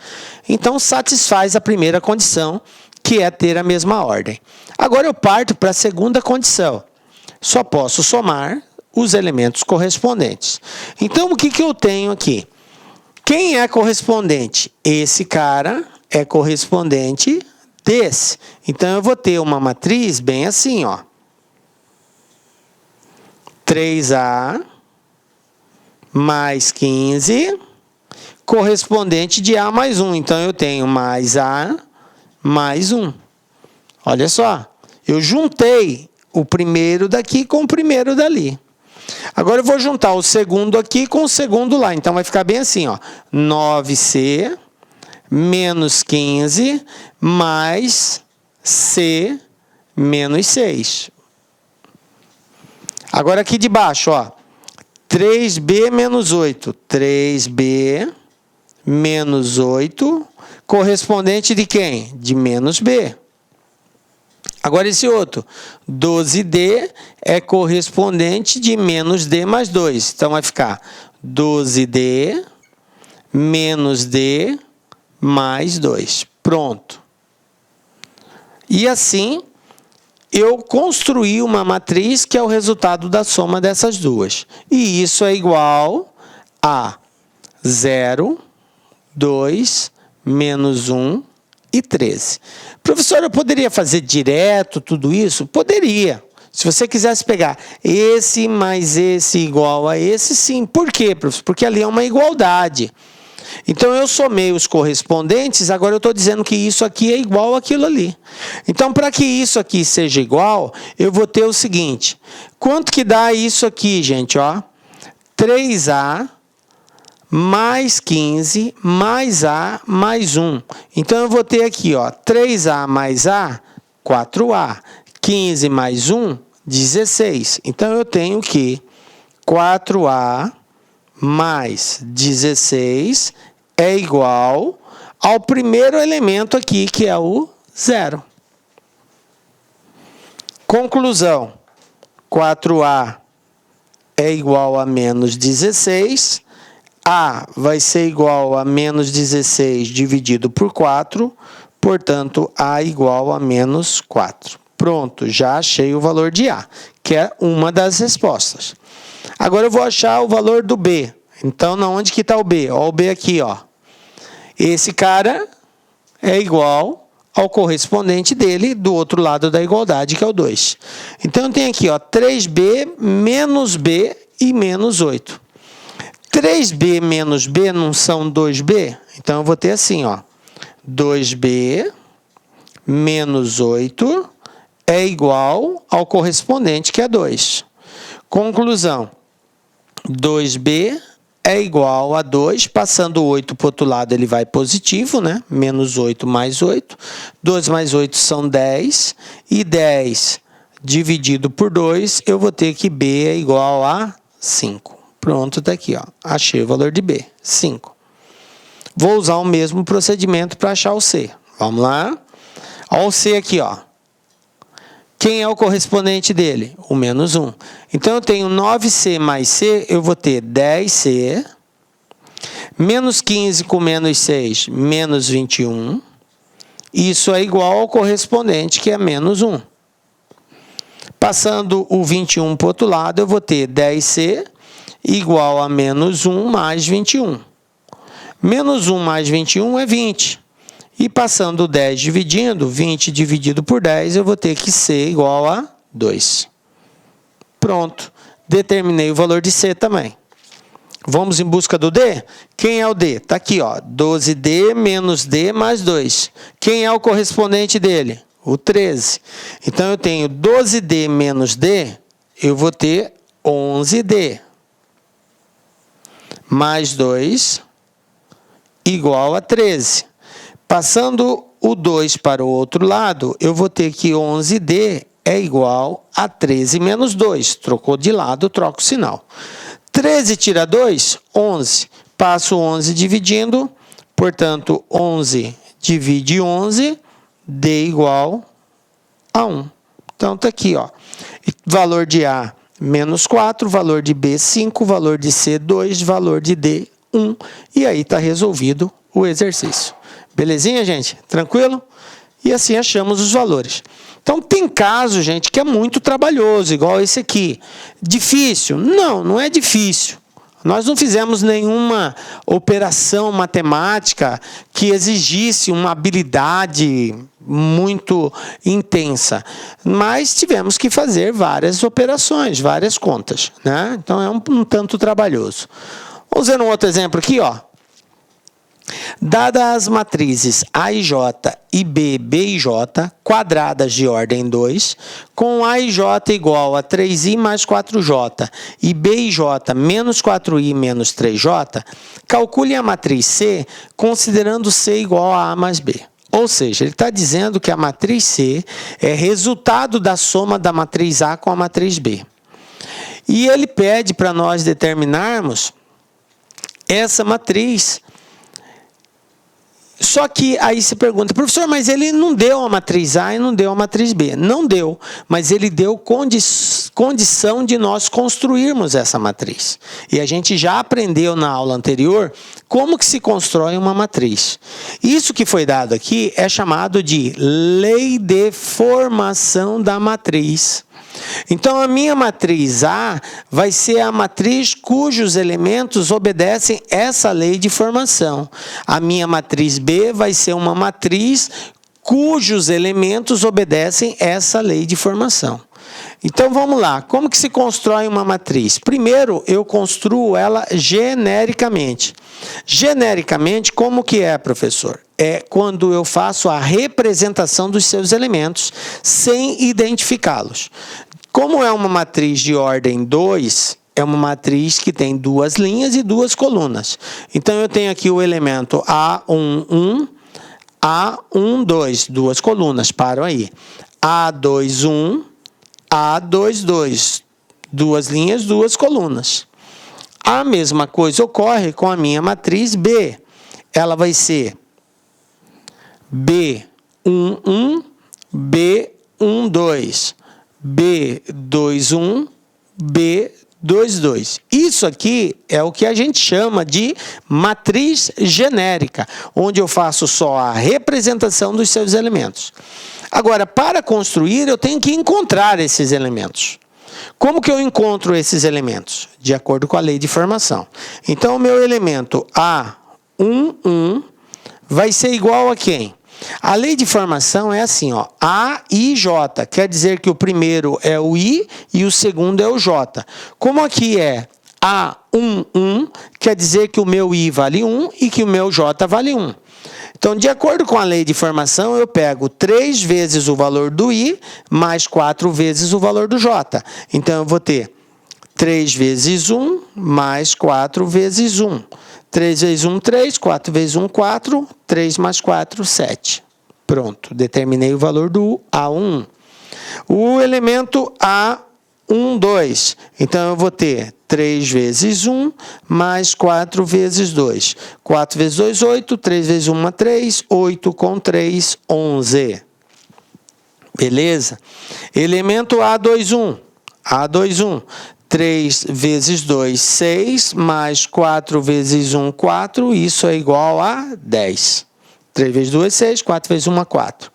Então, satisfaz a primeira condição, que é ter a mesma ordem. Agora, eu parto para a segunda condição. Só posso somar os elementos correspondentes. Então, o que eu tenho aqui? Quem é correspondente? Esse cara é correspondente desse. Então, eu vou ter uma matriz bem assim, ó. 3A mais 15, correspondente de A mais 1. Então, eu tenho mais A mais 1. Olha só, eu juntei o primeiro daqui com o primeiro dali. Agora, eu vou juntar o segundo aqui com o segundo lá. Então, vai ficar bem assim, ó. 9C menos 15 mais C menos 6. Agora, aqui de baixo, ó, 3B menos 8. 3B menos 8, correspondente de quem? De menos B. Agora, esse outro, 12D, é correspondente de menos D mais 2. Então, vai ficar 12D menos D mais 2. Pronto. E assim, eu construí uma matriz que é o resultado da soma dessas duas. E isso é igual a 0, 2, menos 1 e 13. Professor, eu poderia fazer direto tudo isso? Poderia. Se você quisesse pegar esse mais esse igual a esse, sim. Por quê, professor? Porque ali é uma igualdade. Então, eu somei os correspondentes, agora eu estou dizendo que isso aqui é igual àquilo ali. Então, para que isso aqui seja igual, eu vou ter o seguinte. Quanto que dá isso aqui, gente? Ó? 3A mais 15 mais A mais 1. Então, eu vou ter aqui, ó, 3A mais A, 4A. 15 mais 1, 16. Então, eu tenho que 4A mais 16 é igual ao primeiro elemento aqui, que é o 0. Conclusão. 4A é igual a menos 16. A vai ser igual a menos 16 dividido por 4. Portanto, A igual a menos 4. Pronto, já achei o valor de A, que é uma das respostas. Agora eu vou achar o valor do B. Então, onde que está o B? Olha o B aqui, ó. Esse cara é igual ao correspondente dele do outro lado da igualdade, que é o 2. Então, eu tenho aqui, ó, 3B menos B e menos 8. 3B menos B não são 2B? Então, eu vou ter assim, ó. 2B menos 8 é igual ao correspondente, que é 2. Conclusão. 2B é igual a 2, passando o 8 para o outro lado, ele vai positivo, né? Menos 8 mais 8. 2 mais 8 são 10. E 10 dividido por 2, eu vou ter que B é igual a 5. Pronto, está aqui, ó. Achei o valor de B, 5. Vou usar o mesmo procedimento para achar o C. Vamos lá. Olha o C aqui, ó. Quem é o correspondente dele? O menos 1. Então, eu tenho 9C mais C, eu vou ter 10C. Menos 15 com menos 6, menos 21. Isso é igual ao correspondente, que é menos 1. Passando o 21 para o outro lado, eu vou ter 10C igual a menos 1 mais 21. Menos 1 mais 21 é 20. E passando o 10 dividindo, 20 dividido por 10, eu vou ter que C igual a 2. Pronto. Determinei o valor de C também. Vamos em busca do D? Quem é o D? Está aqui, ó. 12D menos D mais 2. Quem é o correspondente dele? O 13. Então, eu tenho 12D menos D, eu vou ter 11D. Mais 2 igual a 13. Passando o 2 para o outro lado, eu vou ter que 11D é igual a 13 menos 2. Trocou de lado, troco o sinal. 13 tira 2, 11. Passo 11 dividindo, portanto, 11 divide 11, D igual a 1. Então, está aqui, ó. Valor de A, menos 4, valor de B, 5, valor de C, 2, valor de D, 1. E aí está resolvido o exercício. Belezinha, gente? Tranquilo? E assim achamos os valores. Então, tem caso, gente, que é muito trabalhoso, igual esse aqui. Difícil? Não, não é difícil. Nós não fizemos nenhuma operação matemática que exigisse uma habilidade muito intensa. Mas tivemos que fazer várias operações, várias contas, né? Então, é um tanto trabalhoso. Vamos ver um outro exemplo aqui, ó. Dadas as matrizes A e J e B, B e J, quadradas de ordem 2, com A e J igual a 3i mais 4j e B e J menos 4i menos 3j, calcule a matriz C considerando C igual a A mais B. Ou seja, ele está dizendo que a matriz C é resultado da soma da matriz A com a matriz B. E ele pede para nós determinarmos essa matriz. Só que aí se pergunta, professor, mas ele não deu a matriz A e não deu a matriz B. Não deu, mas ele deu condição de nós construirmos essa matriz. E a gente já aprendeu na aula anterior como que se constrói uma matriz. Isso que foi dado aqui é chamado de lei de formação da matriz. Então, a minha matriz A vai ser a matriz cujos elementos obedecem essa lei de formação. A minha matriz B vai ser uma matriz cujos elementos obedecem essa lei de formação. Então, vamos lá. Como que se constrói uma matriz? Primeiro, eu construo ela genericamente. Genericamente, como que é, professor? É quando eu faço a representação dos seus elementos sem identificá-los. Como é uma matriz de ordem 2, é uma matriz que tem duas linhas e duas colunas. Então, eu tenho aqui o elemento A11, A12, duas colunas, param aí. A21, A22, duas linhas, duas colunas. A mesma coisa ocorre com a minha matriz B. Ela vai ser B11, B12, B21, B22. Isso aqui é o que a gente chama de matriz genérica, onde eu faço só a representação dos seus elementos. Agora, para construir, eu tenho que encontrar esses elementos. Como que eu encontro esses elementos? De acordo com a lei de formação. Então, o meu elemento A11 vai ser igual a quem? A lei de formação é assim, ó, A, I, J. Quer dizer que o primeiro é o I e o segundo é o J. Como aqui é A11, quer dizer que o meu I vale 1 e que o meu J vale 1. Então, de acordo com a lei de formação, eu pego 3 vezes o valor do I mais 4 vezes o valor do J. Então, eu vou ter 3 vezes 1 mais 4 vezes 1. 3 vezes 1, 3. 4 vezes 1, 4. 3 mais 4, 7. Pronto, determinei o valor do A1. O elemento A12. Então, eu vou ter 3 vezes 1 mais 4 vezes 2. 4 vezes 2, 8. 3 vezes 1, 3. 8 com 3, 11. Beleza? Elemento A21. A21. 3 vezes 2, 6, mais 4 vezes 1, 4. Isso é igual a 10. 3 vezes 2, 6. 4 vezes 1, 4.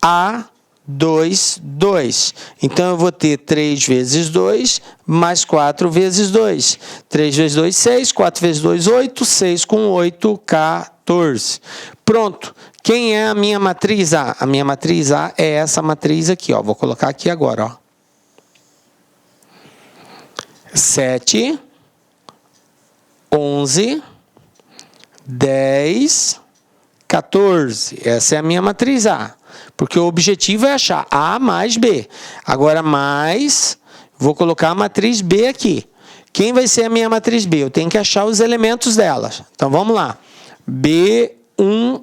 A2, 2. Então, eu vou ter 3 vezes 2, mais 4 vezes 2. 3 vezes 2, 6. 4 vezes 2, 8. 6 com 8, 14. Pronto. Quem é a minha matriz A? A minha matriz A é essa matriz aqui, ó. Vou colocar aqui agora, ó. 7, 11, 10, 14. Essa é a minha matriz A. Porque o objetivo é achar A mais B. Agora, mais, vou colocar a matriz B aqui. Quem vai ser a minha matriz B? Eu tenho que achar os elementos dela. Então, vamos lá. B11.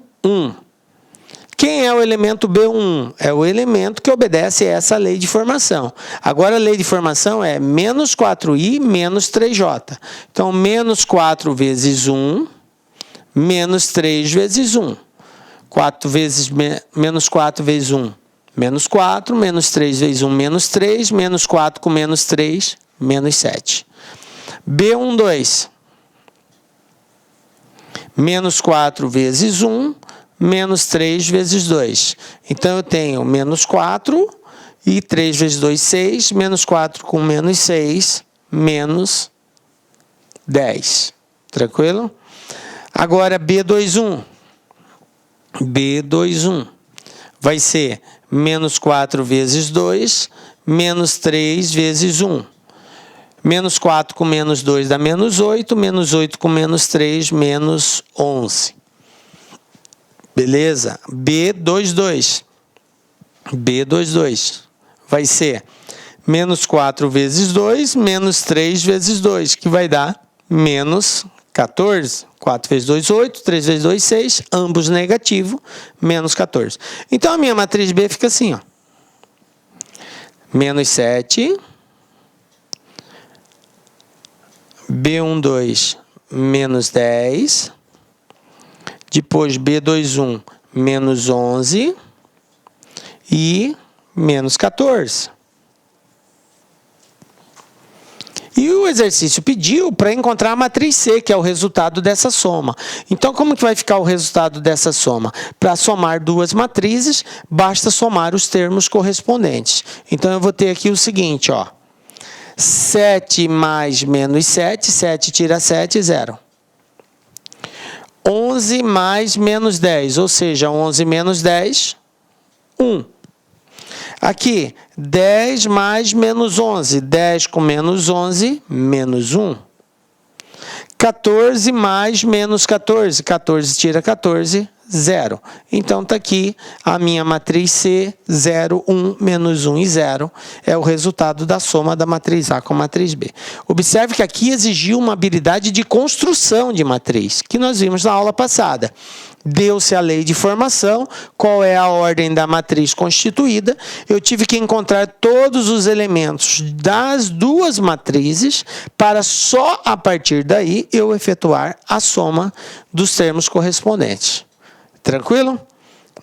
Quem é o elemento B1? É o elemento que obedece a essa lei de formação. Agora, a lei de formação é menos 4i menos 3j. Então, menos 4 vezes 1, menos 3 vezes 1. 4 vezes, menos 4 vezes 1, menos 4. Menos 3 vezes 1, menos 3. Menos 4 com menos 3, menos 7. B12. Menos 4 vezes 1, menos 3 vezes 2. Então, eu tenho menos 4 e 3 vezes 2, 6. Menos 4 com menos 6, menos 10. Tranquilo? Agora, B21. B21 vai ser menos 4 vezes 2, menos 3 vezes 1. Menos 4 com menos 2 dá menos 8. Menos 8 com menos 3, menos 11. Beleza? B22. B22 vai ser menos 4 vezes 2, menos 3 vezes 2, que vai dar menos 14. 4 vezes 2, 8. 3 vezes 2, 6. Ambos negativo, menos 14. Então, a minha matriz B fica assim, ó. Menos 7. B12, menos 10. Depois, B21, menos 11 e menos 14. E o exercício pediu para encontrar a matriz C, que é o resultado dessa soma. Então, como que vai ficar o resultado dessa soma? Para somar duas matrizes, basta somar os termos correspondentes. Então, eu vou ter aqui o seguinte, ó. 7 mais menos 7, 7 tira 7, 0. 11 mais menos 10, ou seja, 11 menos 10, 1. Aqui, 10 mais menos 11, 10 com menos 11, menos 1. 14 mais menos 14, 14 tira 14, 0. Então, está aqui a minha matriz C, 0, 1, menos 1 e 0. É o resultado da soma da matriz A com a matriz B. Observe que aqui exigiu uma habilidade de construção de matriz, que nós vimos na aula passada. Deu-se a lei de formação, qual é a ordem da matriz constituída. Eu tive que encontrar todos os elementos das duas matrizes para só a partir daí eu efetuar a soma dos termos correspondentes. Tranquilo?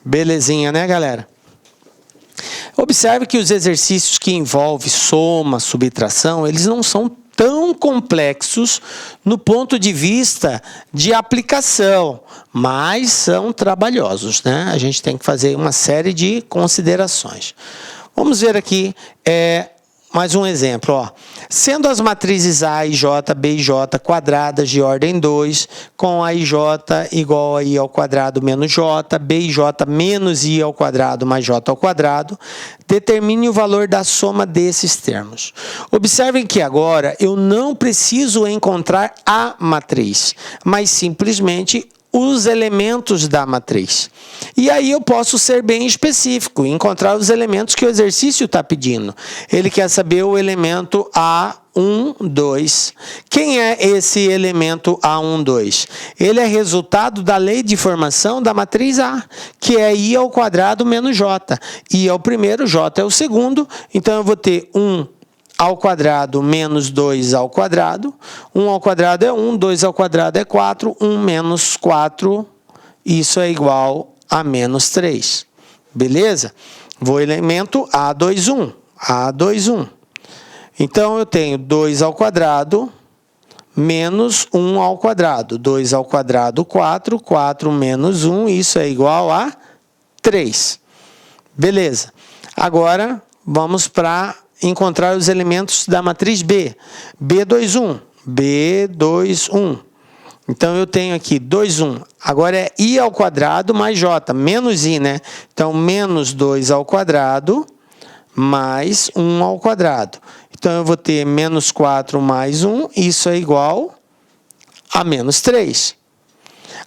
Belezinha, né, galera? Observe que os exercícios que envolvem soma, subtração, eles não são tão complexos no ponto de vista de aplicação, mas são trabalhosos, né? A gente tem que fazer uma série de considerações. Vamos ver aqui mais um exemplo, ó. Sendo as matrizes A e J, B e J quadradas de ordem 2, com A e J igual a I ao quadrado menos J, B e J menos I ao quadrado mais J ao quadrado, determine o valor da soma desses termos. Observem que agora eu não preciso encontrar a matriz, mas simplesmente os elementos da matriz. E aí eu posso ser bem específico, encontrar os elementos que o exercício está pedindo. Ele quer saber o elemento A1, 2. Quem é esse elemento A1, 2? Ele é resultado da lei de formação da matriz A, que é I ao quadrado menos J. I é o primeiro, J é o segundo, então eu vou ter 1 ao quadrado menos 2 ao quadrado. 1 ao quadrado é 1, 2 ao quadrado é 4, 1 menos 4, isso é igual a menos 3. Beleza? Vou elemento A2, 1. A2, 1. Então, eu tenho 2 ao quadrado menos 1 ao quadrado. 2 ao quadrado, 4. 4 menos 1, isso é igual a 3. Beleza. Agora, vamos para encontrar os elementos da matriz B. B2, 1. B2, 1. Então, eu tenho aqui 2, 1. Agora é I ao quadrado mais J, menos I, né? Então, menos 2 ao quadrado mais 1 ao quadrado. Então, eu vou ter menos 4 mais 1, isso é igual a menos 3.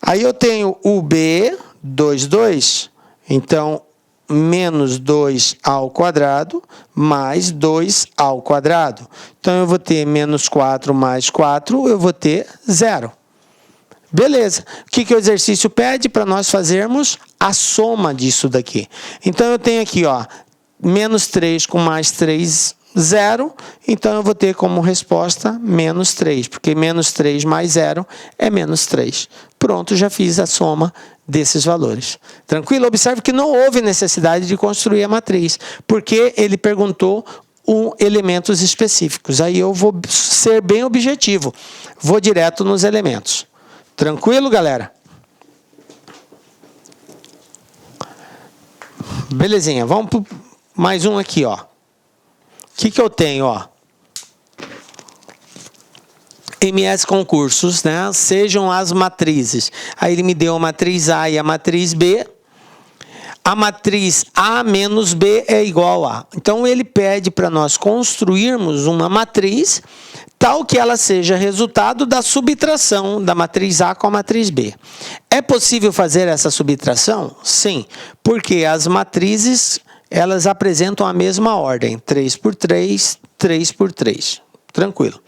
Aí, eu tenho o B, 2, 2. Então, menos 2 ao quadrado mais 2 ao quadrado. Então, eu vou ter menos 4 mais 4, eu vou ter 0. Beleza. O que o exercício pede? Para nós fazermos a soma disso daqui. Então, eu tenho aqui, ó, menos 3 com mais 3, 0. Então, eu vou ter como resposta menos 3, porque menos 3 mais 0 é menos 3. Pronto, já fiz a soma desses valores. Tranquilo? Observe que não houve necessidade de construir a matriz, porque ele perguntou elementos específicos. Aí eu vou ser bem objetivo. Vou direto nos elementos. Tranquilo, galera? Belezinha. Vamos para mais um aqui, ó. O que eu tenho, ó? MS Concursos, né? Sejam as matrizes. Aí ele me deu a matriz A e a matriz B. A matriz A menos B é igual a. Então, ele pede para nós construirmos uma matriz tal que ela seja resultado da subtração da matriz A com a matriz B. É possível fazer essa subtração? Sim, porque as matrizes, elas apresentam a mesma ordem, 3 por 3, 3 por 3. Tranquilo.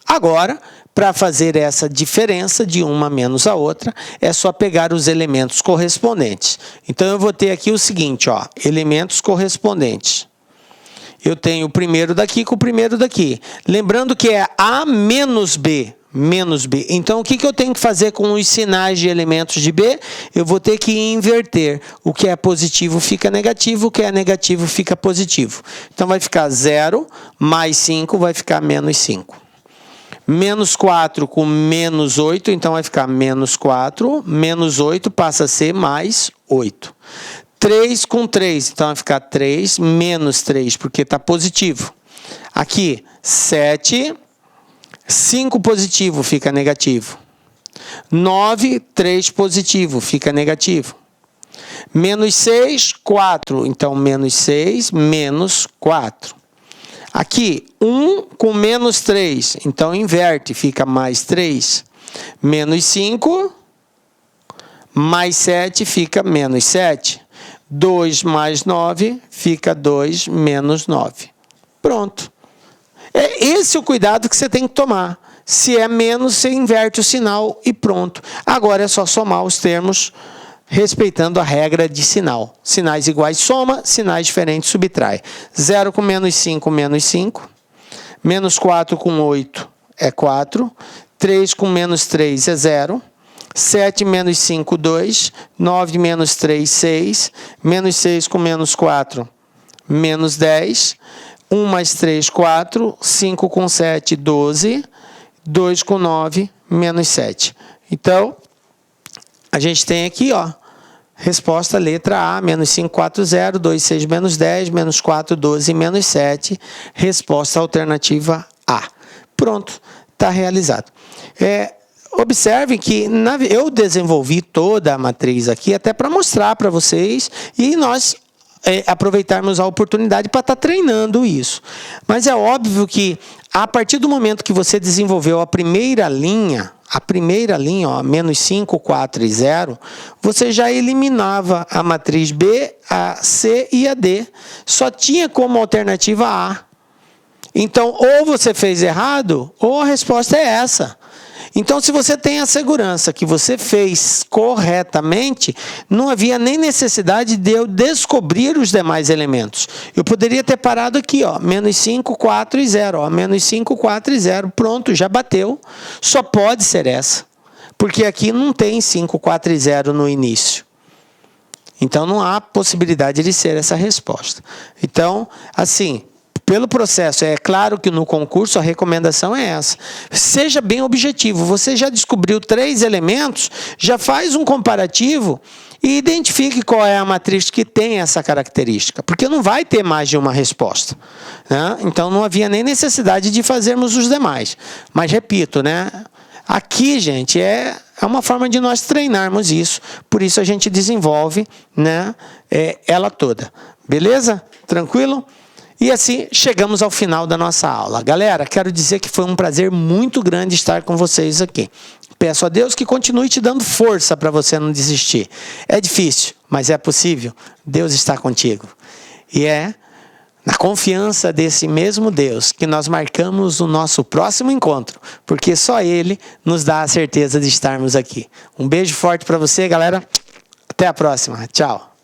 Agora, para fazer essa diferença de uma menos a outra, é só pegar os elementos correspondentes. Então, eu vou ter aqui o seguinte, ó, elementos correspondentes. Eu tenho o primeiro daqui com o primeiro daqui. Lembrando que é A menos B. Menos B. Então, o que eu tenho que fazer com os sinais de elementos de B? Eu vou ter que inverter. O que é positivo fica negativo, o que é negativo fica positivo. Então, vai ficar 0 mais 5 vai ficar menos 5. Menos 4 com menos 8, então vai ficar menos 4. Menos 8 passa a ser mais 8. 3 com 3, então vai ficar 3 menos 3, porque está positivo. Aqui, 7, 5 positivo fica negativo. 9, 3 positivo fica negativo. Menos 6, 4, então menos 6, menos 4. Aqui, 1 com menos 3, então inverte, fica mais 3. Menos 5, mais 7 fica menos 7. 2 mais 9 fica 2 menos 9. Pronto. É esse o cuidado que você tem que tomar. Se é menos, você inverte o sinal e pronto. Agora é só somar os termos respeitando a regra de sinal. Sinais iguais soma, sinais diferentes subtrai. 0 com menos 5, menos 5. Menos 4 com 8 é 4. 3 com menos 3 é 0. 7 menos 5, 2. 9 menos 3, 6. Menos 6 com menos 4 menos 10. 1 mais 3, 4. 5 com 7, 12. 2 com 9, menos 7. Então, a gente tem aqui, ó, resposta letra A, menos 5, 4, 0, 2, 6, menos 10, menos 4, 12, menos 7. Resposta alternativa A. Pronto, está realizado. Observem que eu desenvolvi toda a matriz aqui até para mostrar para vocês e nós aproveitarmos a oportunidade para estar treinando isso. Mas é óbvio que a partir do momento que você desenvolveu a primeira linha, ó, menos 5, 4 e 0, você já eliminava a matriz B, a C e a D. Só tinha como alternativa A. Então, ou você fez errado, ou a resposta é essa. Então, se você tem a segurança que você fez corretamente, não havia nem necessidade de eu descobrir os demais elementos. Eu poderia ter parado aqui, ó, menos 5, 4 e 0. Ó, menos 5, 4 e 0. Pronto, já bateu. Só pode ser essa. Porque aqui não tem 5, 4 e 0 no início. Então, não há possibilidade de ser essa resposta. Então, assim, pelo processo, é claro que no concurso a recomendação é essa. Seja bem objetivo. Você já descobriu 3 elementos, já faz um comparativo e identifique qual é a matriz que tem essa característica. Porque não vai ter mais de uma resposta, né? Então, não havia nem necessidade de fazermos os demais. Mas, repito, né? Aqui, gente, é uma forma de nós treinarmos isso. Por isso, a gente desenvolve, né, ela toda. Beleza? Tranquilo? E assim, chegamos ao final da nossa aula. Galera, quero dizer que foi um prazer muito grande estar com vocês aqui. Peço a Deus que continue te dando força para você não desistir. É difícil, mas é possível. Deus está contigo. E é na confiança desse mesmo Deus que nós marcamos o nosso próximo encontro, porque só Ele nos dá a certeza de estarmos aqui. Um beijo forte para você, galera. Até a próxima. Tchau.